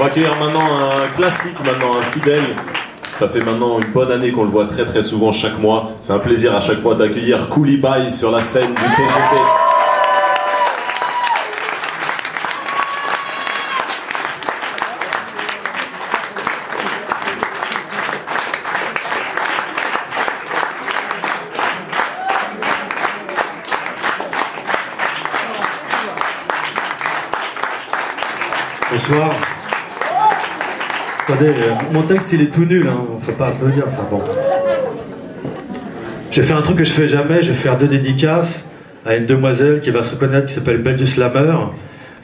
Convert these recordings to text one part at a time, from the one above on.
va accueillir maintenant un classique, maintenant un fidèle. Ça fait maintenant une bonne année qu'on le voit très très souvent chaque mois. C'est un plaisir à chaque fois d'accueillir Koulibaly sur la scène du TGP. Bonsoir. Attendez, mon texte il est tout nul, hein. Faut pas applaudir. Enfin bon. Je vais faire un truc que je fais jamais, je vais faire 2 dédicaces à une demoiselle qui va se reconnaître, qui s'appelle Belle du Slammer,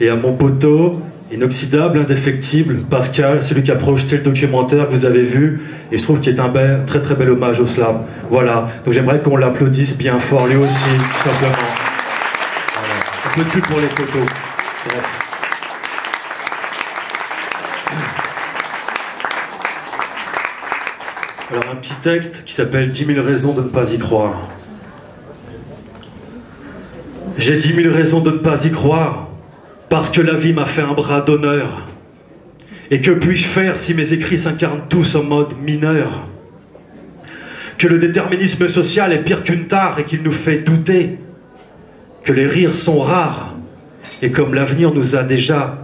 et à mon poteau, inoxydable, indéfectible, Pascal, celui qui a projeté le documentaire que vous avez vu, et je trouve qu'il est un très très bel hommage au slam. Voilà, donc j'aimerais qu'on l'applaudisse bien fort, lui aussi, tout simplement. Voilà. Un peu de pub pour les photos. Bref. Alors un petit texte qui s'appelle 10 000 raisons de ne pas y croire. J'ai 10 000 raisons de ne pas y croire, parce que la vie m'a fait un bras d'honneur. Et que puis-je faire si mes écrits s'incarnent tous en mode mineur? Que le déterminisme social est pire qu'une tare et qu'il nous fait douter. Que les rires sont rares, et comme l'avenir nous a déjà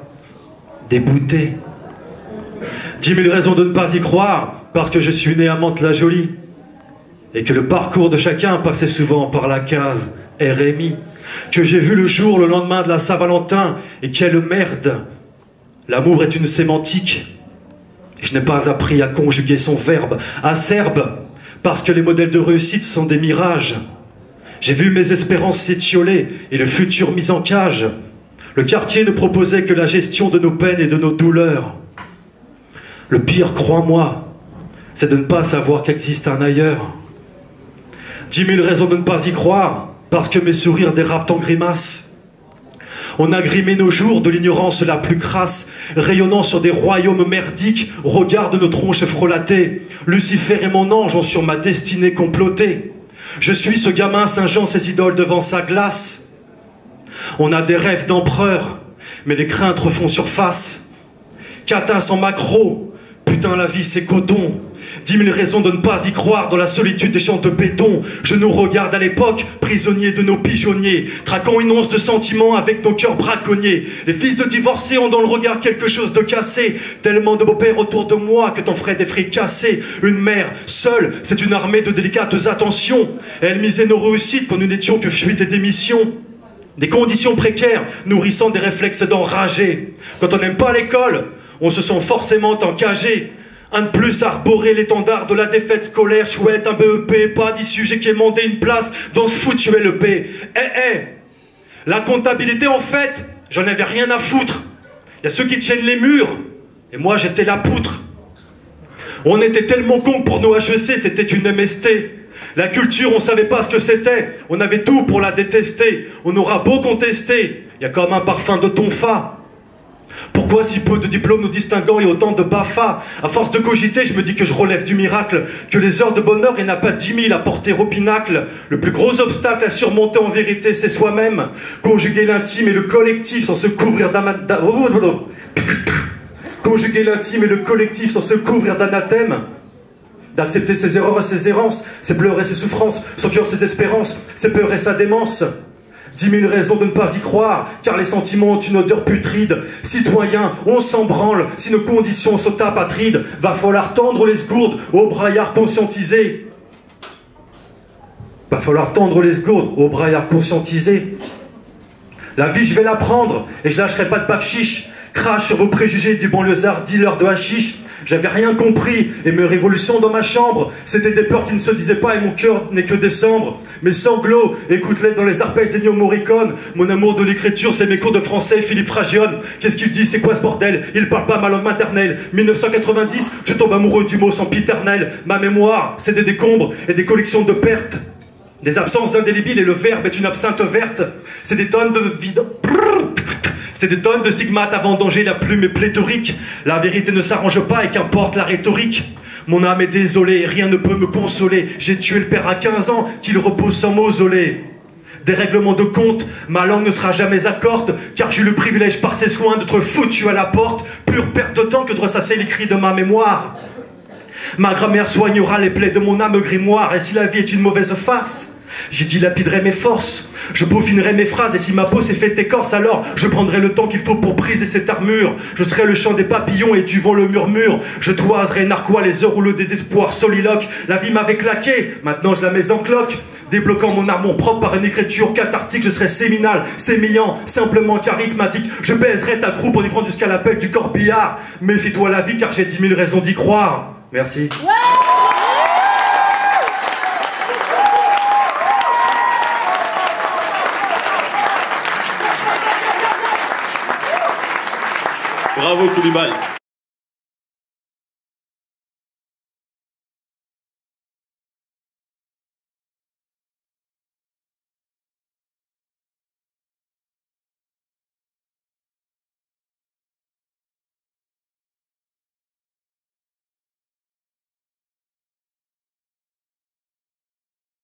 déboutés. 10 000 raisons de ne pas y croire, parce que je suis né à Mantes-la-Jolie, et que le parcours de chacun passait souvent par la case RMI, que j'ai vu le jour le lendemain de la Saint-Valentin, et quelle merde! L'amour est une sémantique. Je n'ai pas appris à conjuguer son verbe acerbe, parce que les modèles de réussite sont des mirages. J'ai vu mes espérances s'étioler, et le futur mis en cage. Le quartier ne proposait que la gestion de nos peines et de nos douleurs. Le pire, crois-moi, c'est de ne pas savoir qu'existe un ailleurs. 10 000 raisons de ne pas y croire, parce que mes sourires dérapent en grimaces. On a grimé nos jours de l'ignorance la plus crasse, rayonnant sur des royaumes merdiques, regarde nos tronches frelatées. Lucifer est mon ange, ont sur ma destinée comploté. Je suis ce gamin singeant ses idoles devant sa glace. On a des rêves d'empereur, mais les craintes refont surface. Catin sans macro, putain la vie c'est coton. 10 000 raisons de ne pas y croire dans la solitude des champs de béton. Je nous regarde à l'époque, prisonniers de nos pigeonniers, traquant une once de sentiments avec nos cœurs braconniers. Les fils de divorcés ont dans le regard quelque chose de cassé. Tellement de beaux-pères autour de moi que t'en ferais des fricassés. Une mère, seule, c'est une armée de délicates attentions. Elle misait nos réussites quand nous n'étions que fuite et démission. Des conditions précaires, nourrissant des réflexes d'enragé. Quand on n'aime pas l'école, on se sent forcément encagé. Un de plus à arborer l'étendard de la défaite scolaire, chouette, un BEP, pas d'issue, j'ai quémandé une place dans ce foutu LEP. La comptabilité en fait, j'en avais rien à foutre. Il y a ceux qui tiennent les murs, et moi j'étais la poutre. On était tellement cons que pour nos HEC, c'était une MST. La culture, on savait pas ce que c'était, on avait tout pour la détester. On aura beau contester, il y a comme un parfum de tonfa. Pourquoi si peu de diplômes nous distinguant et autant de BAFA? À force de cogiter, je me dis que je relève du miracle, que les heures de bonheur, il n'y en a pas 10 000 à porter au pinacle. Le plus gros obstacle à surmonter en vérité, c'est soi-même. Conjuguer l'intime et le collectif sans se couvrir Conjuguer l'intime et le collectif sans se couvrir d'anathème. D'accepter ses erreurs et ses errances, ses pleurs et ses souffrances, son cœur, ses espérances, ses peurs et sa démence. 10 000 raisons de ne pas y croire, car les sentiments ont une odeur putride. Citoyens, on s'en branle, si nos conditions sont apatrides, va falloir tendre les gourdes aux braillards conscientisés. Va falloir tendre les gourdes aux braillards conscientisés. La vie, je vais la prendre, et je lâcherai pas de bac chiche. Crache sur vos préjugés du banlieusard dealer de hashish. J'avais rien compris, et mes révolutions dans ma chambre, c'était des peurs qui ne se disaient pas, et mon cœur n'est que décembre. Mes sanglots, écoute-les dans les arpèges d'Ennio Morricone. Mon amour de l'écriture, c'est mes cours de français, Philippe Fragione. Qu'est-ce qu'il dit, c'est quoi ce bordel? Il parle pas ma langue maternelle. 1990, je tombe amoureux du mot sempiternel. Ma mémoire, c'est des décombres et des collections de pertes. Des absences indélébiles, et le verbe est une absinthe verte. C'est des tonnes de vide. C'est des tonnes de stigmates à vendanger, la plume est pléthorique. La vérité ne s'arrange pas et qu'importe la rhétorique. Mon âme est désolée, rien ne peut me consoler. J'ai tué le père à 15 ans, qu'il repose sans mausolée. des règlements de compte. Ma langue ne sera jamais accorte, car j'ai le privilège par ses soins d'être foutu à la porte. Pure perte de temps que de ressasser les cris de ma mémoire. Ma grammaire soignera les plaies de mon âme grimoire. Et si la vie est une mauvaise farce, j'y dilapiderai mes forces, je peaufinerai mes phrases. Et si ma peau s'est faite écorce, alors je prendrai le temps qu'il faut pour briser cette armure. Je serai le chant des papillons et du vent le murmure. Je toiserai narquois les heures où le désespoir soliloque. La vie m'avait claqué, maintenant je la mets en cloque. Débloquant mon amour propre par une écriture cathartique. Je serai séminal, sémillant, simplement charismatique. Je baiserai ta croupe en livrant jusqu'à l'appel du corbillard. Méfie-toi la vie car j'ai 10 000 raisons d'y croire. Merci. Bravo Koulibaly.